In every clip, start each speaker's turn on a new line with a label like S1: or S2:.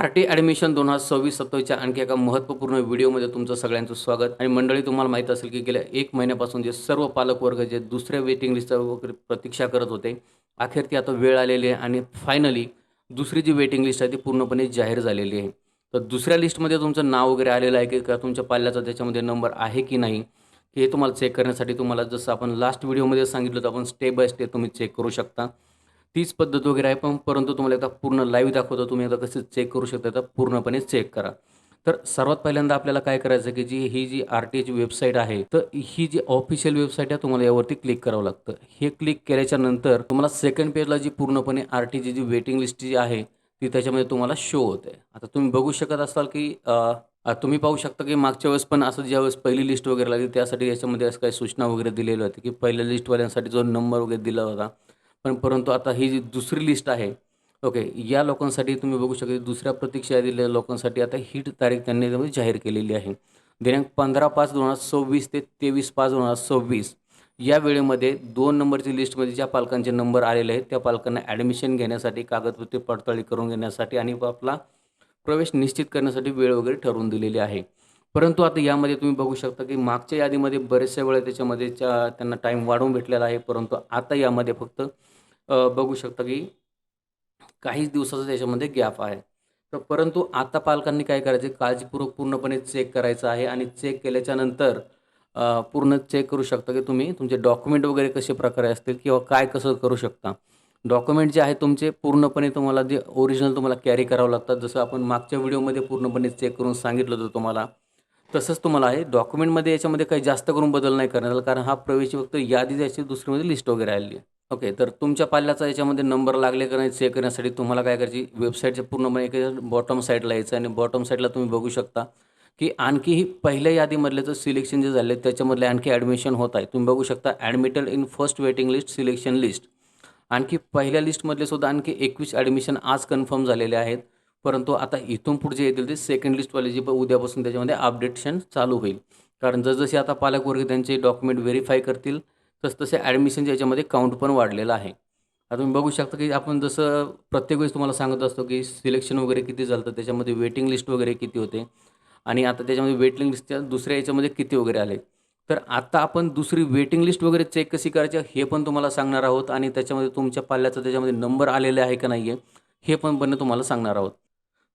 S1: R-T admission 2026-27च्या आणखी एका महत्त्वपूर्ण व्हिडिओमध्ये तुमचं सगळ्यांचं स्वागत. आणि मंडळी, तुम्हाला माहीत असेल की गेल्या 1 महिन्यापासून जे सर्व पालक वर्ग जे दुसऱ्या वेटिंग लिस्टचा वगैरे प्रतीक्षा करत होते, अखेर ती आता वेळ आलेली आहे आणि फायनली दुसरी जी वेटिंग लिस्ट आहे ती पूर्णपणे जाहीर झालेली आहे. तर दुसऱ्या लिस्टमध्ये तुमचं नाव वगैरे आलेलं आहे की का तुमच्या पाल्याचा त्याच्यामध्ये नंबर आहे की नाही, हे तुम्हाला चेक करण्यासाठी तुम्हाला जसं आपण लास्ट व्हिडिओमध्ये सांगितलं होतं, आपण स्टेप बाय स्टेप तुम्ही चेक करू शकता. तीच पद्धत वगैरे आहे, पण परंतु तुम्हाला एकदा पूर्ण लाईव्ह दाखवतो. तुम्ही आता कसं चेक करू शकता, तर पूर्णपणे चेक करा. तर सर्वात पहिल्यांदा आपल्याला काय करायचं आहे, की ही जी आर-टीची वेबसाईट आहे, तर ही जी ऑफिशियल वेबसाईट आहे, तुम्हाला यावरती क्लिक करावं लागतं. हे क्लिक केल्याच्यानंतर तुम्हाला सेकंड पेजला जी पूर्णपणे आर-टीची जी वेटिंग लिस्ट जी आहे, ती त्याच्यामध्ये तुम्हाला शो होते. आता तुम्ही बघू शकत असाल, की तुम्ही पाहू शकता, की मागच्या वेळेस पण असं ज्यावेळेस पहिली लिस्ट वगैरे लागली, त्यासाठी याच्यामध्ये असं काही सूचना वगैरे दिलेल्या होत्या, की पहिल्या लिस्टवाल्यांसाठी जो नंबर वगैरे दिला होता. पण परंतु आता ही जी दुसरी लिस्ट आहे, ओके, या लोकांसाठी तुम्ही बघू शकता दुसऱ्या प्रतीक्षा दिलेल्या लोकांसाठी आता ही तारीख त्यांनी त्यामध्ये जाहीर केलेली आहे. दिनांक 15/5/2026 ते 23/5/2026 या वेळेमध्ये 2 नंबरची लिस्टमध्ये ज्या पालकांचे नंबर आलेले आहेत, त्या पालकांना ॲडमिशन घेण्यासाठी, कागदपत्रे पडताळणी करून घेण्यासाठी आणि आपला प्रवेश निश्चित करण्यासाठी वेळ वगैरे ठरवून दिलेली आहे. परंतु आता यामध्ये तुम्ही बघू शकता, की मागच्या यादीमध्ये बरेचशा वेळा त्याच्यामध्ये त्यांना टाईम वाढवून भेटलेला आहे. परंतु आता यामध्ये फक्त बघू शकता, की काहीच दिवसाचा त्याच्यामध्ये गॅप आहे. तर परंतु आता पालकांनी काय करायचं, काळजीपूर्वक पूर्णपणे चेक करायचं आहे आणि चेक केल्याच्यानंतर पूर्ण चेक करू शकता, की तुम्ही तुमचे डॉक्युमेंट वगैरे कसे प्रकारे असतील किंवा काय कसं करू शकता. डॉक्युमेंट जे आहे तुमचे पूर्णपणे तुम्हाला जे ओरिजिनल तुम्हाला कॅरी करावं लागतात. जसं आपण मागच्या व्हिडिओमध्ये पूर्णपणे चेक करून सांगितलं होतं तुम्हाला, तसंच तुम्हाला आहे. डॉक्युमेंटमध्ये याच्यामध्ये काही जास्त करून बदल नाही करण्यात आला, कारण हा प्रवेश फक्त यादी त्याची दुसरीमध्ये लिस्ट वगैरे आलेली आहे. ओके, तर तुमच्या पाल्याचा याच्यामध्ये नंबर लागले का नाही चेक करण्यासाठी तुम्हाला काय करायची, वेबसाईटच्या पूर्णपणे एक बॉटम साईडला यायचं आणि बॉटम साईडला तुम्ही बघू शकता, की आणखीही पहिल्या यादीमधल्याचं सिलेक्शन जे झाले त्याच्यामधले आणखी ॲडमिशन होत आहे. तुम्ही बघू शकता admitted in first waiting list selection list. आणखी पहिल्या लिस्टमधले सुद्धा आणखी 21 ॲडमिशन आज कन्फर्म झालेले आहेत. परंतु आता इथून पुढचे येतील ते सेकंड लिस्टवाले जे उद्यापासून त्याच्यामध्ये अपडेशन चालू होईल. कारण जसजसे आता पालकवर्ग त्यांचे डॉक्युमेंट व्हेरिफाय करतील, तसतसे ॲडमिशनच्या याच्यामध्ये काउंट पण वाढलेला आहे. आता तुम्ही बघू शकता, की आपण जसं प्रत्येक वेळेस तुम्हाला सांगत असतो, की सिलेक्शन वगैरे किती झालं, त्याच्यामध्ये वेटिंग लिस्ट वगैरे किती होते आणि आता त्याच्यामध्ये वेटिंग लिस्टच्या दुसऱ्या याच्यामध्ये किती वगैरे आले. तर आता आपण दुसरी वेटिंग लिस्ट वगैरे चेक कशी करायची हे पण तुम्हाला सांगणार आहोत आणि त्याच्यामध्ये तुमच्या पाल्याचा त्याच्यामध्ये नंबर आलेला आहे का नाही आहे, हे पण तुम्हाला सांगणार आहोत.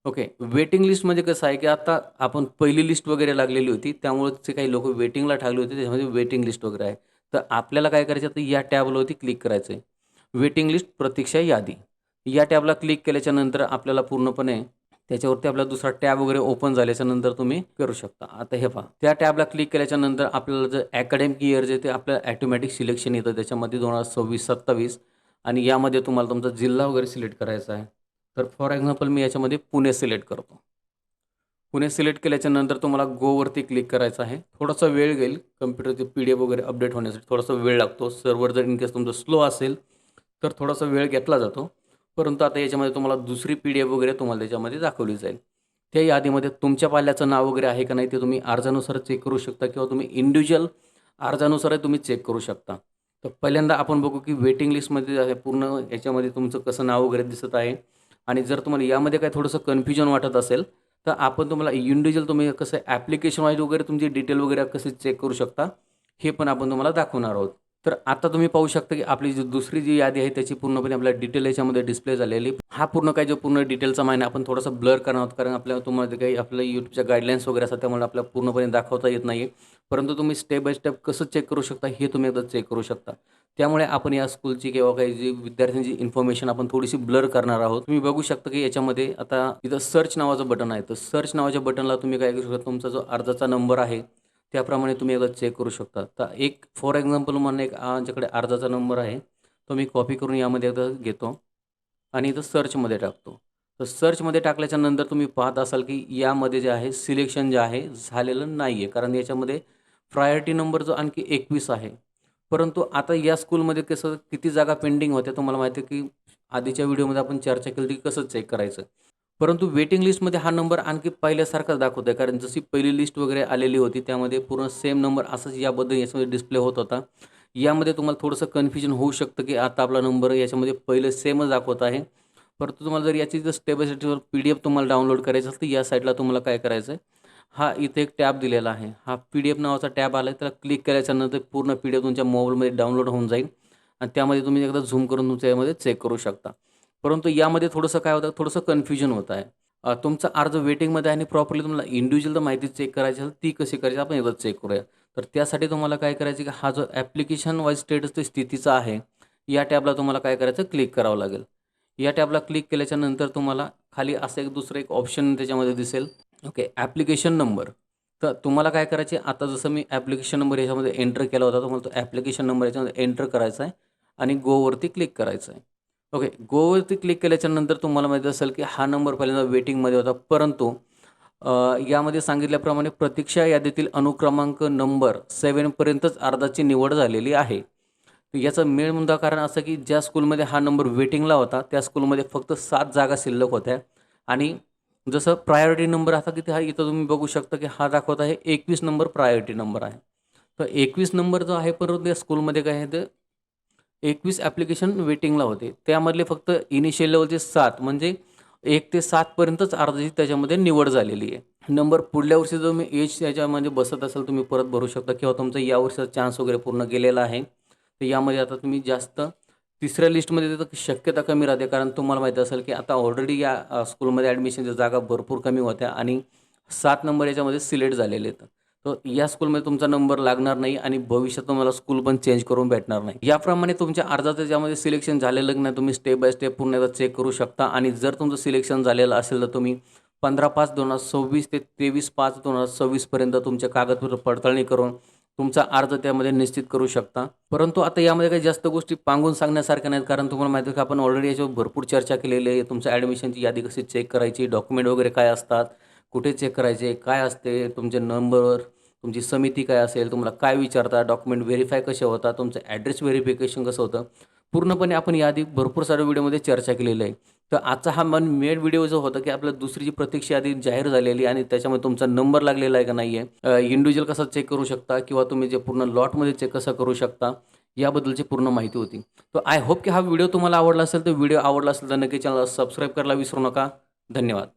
S1: ओके. वेटिंग लिस्टमध्ये कसं आहे, की आता आपण पहिली लिस्ट वगैरे लागलेली होती, त्यामुळे ते काही लोकं वेटिंगला ठेवले होते, त्याच्यामध्ये वेटिंग लिस्ट वगैरे आहे. तर आपल्याला काय करायचं, तर या टॅबवरती क्लिक करायचं आहे. वेटिंग लिस्ट प्रतीक्षा यादी. या टॅबला क्लिक केल्याच्यानंतर आपल्याला पूर्णपणे त्याच्यावरती आपला दुसरा टॅब वगैरे ओपन झाल्याच्यानंतर तुम्ही करू शकता. आता हे पहा, त्या टॅबला क्लिक केल्याच्यानंतर आपल्याला जर अकॅडमिक इयर जे ते आपलं ऑटोमॅटिक सिलेक्शन येतं त्याच्यामध्ये 2026-27 आणि यामध्ये तुम्हाला तुमचा जिल्हा वगैरे सिलेक्ट करायचा आहे. तर फॉर एक्झाम्पल मी याच्यामध्ये पुणे सिलेक्ट करतो. पुणे सिलेक्ट केल्याच्यानंतर तुम्हाला गोवरती क्लिक करायचं आहे. थोडासा वेळ घेईल कम्प्युटरचे PDF वगैरे अपडेट होण्यासाठी थोडासा वेळ लागतो. सर्व्हर जर इन केस तुमचं स्लो असेल तर थोडासा वेळ घेतला जातो. परंतु आता याच्यामध्ये तुम्हाला दुसरी PDF वगैरे तुम्हाला त्याच्यामध्ये दाखवली जाईल. त्या यादीमध्ये तुमच्या पाल्याचं नाव वगैरे आहे का नाही ते तुम्ही अर्जानुसार चेक करू शकता किंवा तुम्ही इंडिव्हिज्युअल अर्जानुसारही तुम्ही चेक करू शकता. तर पहिल्यांदा आपण बघू की वेटिंग लिस्टमध्ये आहे पूर्ण याच्यामध्ये तुमचं कसं नाव वगैरे दिसत आहे आणि जर तुम्हाला यामध्ये काही थोडंसं कन्फ्युजन वाटत असेल तर आपण तुम्हाला इंडिव्हिज्युअल तुम्ही कसं ॲप्लिकेशन वाईज वगैरे तुमची डिटेल वगैरे कसे चेक करू शकता हे पण आपण तुम्हाला दाखवणार आहोत. तर आता तुम्ही पाहू शकता की आपली जी दुसरी जी यादी आहे त्याची पूर्णपणे आपल्या डिटेल याच्यामध्ये डिस्प्ले झालेली. हा पूर्ण काही जो पूर्ण डिटेलचा माहिती आपण थोडासा ब्लर करणार आहोत कारण आपल्याला तुम्हाला काही आपल्या यूट्यूबच्या गाईडलाईन्स वगैरे असतात त्यामुळे आपल्याला पूर्णपणे दाखवता येत नाही. परंतु तुम्ही स्टेप बाय स्टेप कसं चेक करू शकता हे तुम्ही एकदा चेक करू शकता. त्यामुळे आपण या स्कूलची किंवा काही जी विद्यार्थ्यांची इन्फॉर्मेशन आपण थोडीशी ब्लर करणार आहोत. तुम्ही बघू शकता की याच्यामध्ये आता इथं सर्च नावाचं बटन आहे. तर सर्च नावाच्या बटनला तुम्ही काय करू शकता, तुमचा जो अर्जाचा नंबर आहे त्याप्रमाणे तुम्ही एकदा चेक करू शकता. तर एक फॉर एक्झाम्पल म्हणून एक आमच्याकडे अर्जाचा नंबर आहे तो मी कॉपी करून यामध्ये एकदा घेतो आणि इथं सर्चमध्ये टाकतो. तर सर्चमध्ये टाकल्याच्या नंतर तुम्ही पाहत असाल की यामध्ये जे आहे सिलेक्शन जे आहे झालेलं नाही आहे कारण याच्यामध्ये प्रायोरिटी नंबर जो आणखी 21 आहे. परंतु आता या स्कूलमध्ये कसं किती जागा पेंडिंग होत्या तुम्हाला माहिती आहे की आधीच्या व्हिडिओमध्ये आपण चर्चा केली की कसं चेक करायचं. परंतु वेटिंग लिस्टमध्ये हा नंबर आणखी पहिल्यासारखाच दाखवत आहे कारण जशी पहिली लिस्ट वगैरे आलेली होती त्यामध्ये पूर्ण सेम नंबर असंच याबद्दल याच्यामध्ये डिस्प्ले होत होता. यामध्ये तुम्हाला थोडंसं कन्फ्युजन होऊ शकतं की आता आपला नंबर याच्यामध्ये पहिलं सेमच दाखवत आहे. परंतु तुम्हाला जर याची जर स्टेप बाय स्टेप PDF तुम्हाला डाउनलोड करायचं असेल तर या साईडला तुम्हाला काय करायचं आहे, हा इथे एक टॅब दिलेला आहे. हा PDF नावाचा टॅब आला आहे. त्याला क्लिक केल्याच्यानंतर पूर्ण PDF तुमच्या मोबाईलमध्ये डाउनलोड होऊन जाईल आणि त्यामध्ये तुम्ही एकदा झूम करून तुमच्या यामध्ये चेक करू शकता. परंतु यामध्ये थोडंसं काय होतं, थोडंसं कन्फ्युजन होत आहे. तुमचा अर्ज वेटिंगमध्ये आहे आणि प्रॉपरली तुम्हाला इंडिव्हिज्युअल जर माहिती चेक करायची असेल ती कशी करायची आपण एकदा चेक करूया. तर त्यासाठी तुम्हाला काय करायचं की हा जो ॲप्लिकेशन वाईज स्टेटस स्थितीचा आहे, या टॅबला तुम्हाला काय करायचं, क्लिक करावं लागेल. या टॅबला क्लिक केल्याच्यानंतर तुम्हाला खाली असं एक दुसरं एक ऑप्शन त्याच्यामध्ये दिसेल, ओके, ॲप्लिकेशन नंबर. तर तुम्हाला काय करायचे, आता जसं मी ॲप्लिकेशन नंबर याच्यामध्ये एंटर केला होता, तुम्हाला तो ॲप्लिकेशन नंबर याच्यामध्ये एंटर करायचा आहे आणि गोवरती क्लिक करायचं आहे. ओके, गोवरती क्लिक केल्याच्यानंतर तुम्हाला माहिती असेल की हा नंबर पहिल्यांदा वेटिंगमध्ये होता, परंतु यामध्ये सांगितल्याप्रमाणे प्रतीक्षा यादीतील अनुक्रमांक नंबर 7 पर्यंतच अर्जाची निवड झालेली आहे. याचा मेन मुद्दा कारण असं की ज्या स्कूलमध्ये हा नंबर वेटिंगला होता त्या स्कूलमध्ये फक्त 7 जागा शिल्लक होत्या आणि जसं प्रायोरिटी नंबर आता किती हा इथं तुम्ही बघू शकता की हा दाखवत आहे 21 नंबर प्रायोरिटी नंबर आहे. तर 21 नंबर जो आहे, परंतु त्या स्कूलमध्ये काय आहे तर 21 ॲप्लिकेशन वेटिंगला होते. त्यामधले फक्त इनिशियल लेवलचे 7 म्हणजे 1 ते 7 पर्यंतच अर्जाची त्याच्यामध्ये निवड झालेली आहे. नंबर पुढल्या वर्षी जो मी एज याच्यामध्ये बसत असेल तुम्ही परत भरू शकता किंवा तुमचा या वर्षाचा चान्स वगैरे पूर्ण गेलेला आहे. तर यामध्ये आता तुम्ही जास्त तिसऱ्या लिस्टमध्ये तर शक्यता कमी राहते, कारण तुम्हाला माहिती असेल की आता ऑलरेडी या स्कूलमध्ये ॲडमिशनच्या जागा भरपूर कमी होत्या आणि 7 नंबर याच्यामध्ये सिलेक्ट झालेले आहेत. तर या स्कूलमध्ये तुमचा नंबर लागणार नाही आणि भविष्यात तुम्हाला स्कूल पण चेंज करून भेटणार नाही. याप्रमाणे तुमच्या अर्जाचं ज्यामध्ये सिलेक्शन झालेलं नाही तुम्ही स्टेप बाय स्टेप पूर्ण एकदा चेक करू शकता आणि जर तुमचं सिलेक्शन झालेलं असेल तर तुम्ही 15/5/2026 ते 23/5/2026 पर्यंत तुमचे कागदपत्र पडताळणी करून तुमचा अर्ज त्यामध्ये निश्चित करू शकता. परंतु आता यामध्ये काही जास्त गोष्टी पांगून सांगण्यासारख्या नाहीत, कारण तुम्हाला माहिती आहे की आपण ऑलरेडी याच्यावर भरपूर चर्चा केलेली आहे. तुमच्या ॲडमिशनची यादी कशी चेक करायची, डॉक्युमेंट वगैरे काय असतात, कुठे चेक करायचे, काय असते, तुमचे नंबर, तुमची समिती काय असेल, तुम्हाला काय विचारतात, डॉक्युमेंट व्हेरीफाय कसे होतात, तुमचं ॲड्रेस व्हेरिफिकेशन कसं होतं, पूर्णपणे आपण याआधी भरपूर साऱ्या व्हिडिओमध्ये चर्चा केलेली आहे. तर आजचा हा मेन व्हिडिओ जो होता की आपल्या दुसरी जी प्रतीक्षा यादी जाहीर झालेली आणि त्याच्यामध्ये तुमचा नंबर लागलेला आहे का नाही आहे, इंडिव्हिज्युअल कसा चेक करू शकता किंवा तुम्ही जे पूर्ण लॉटमध्ये चेक कसं करू शकता, याबद्दलची पूर्ण माहिती होती. तर आय होप की हा व्हिडिओ तुम्हाला आवडला असेल, तर व्हिडिओ आवडला असेल तर नक्की चॅनलला सबस्क्राईब करायला विसरू नका. धन्यवाद.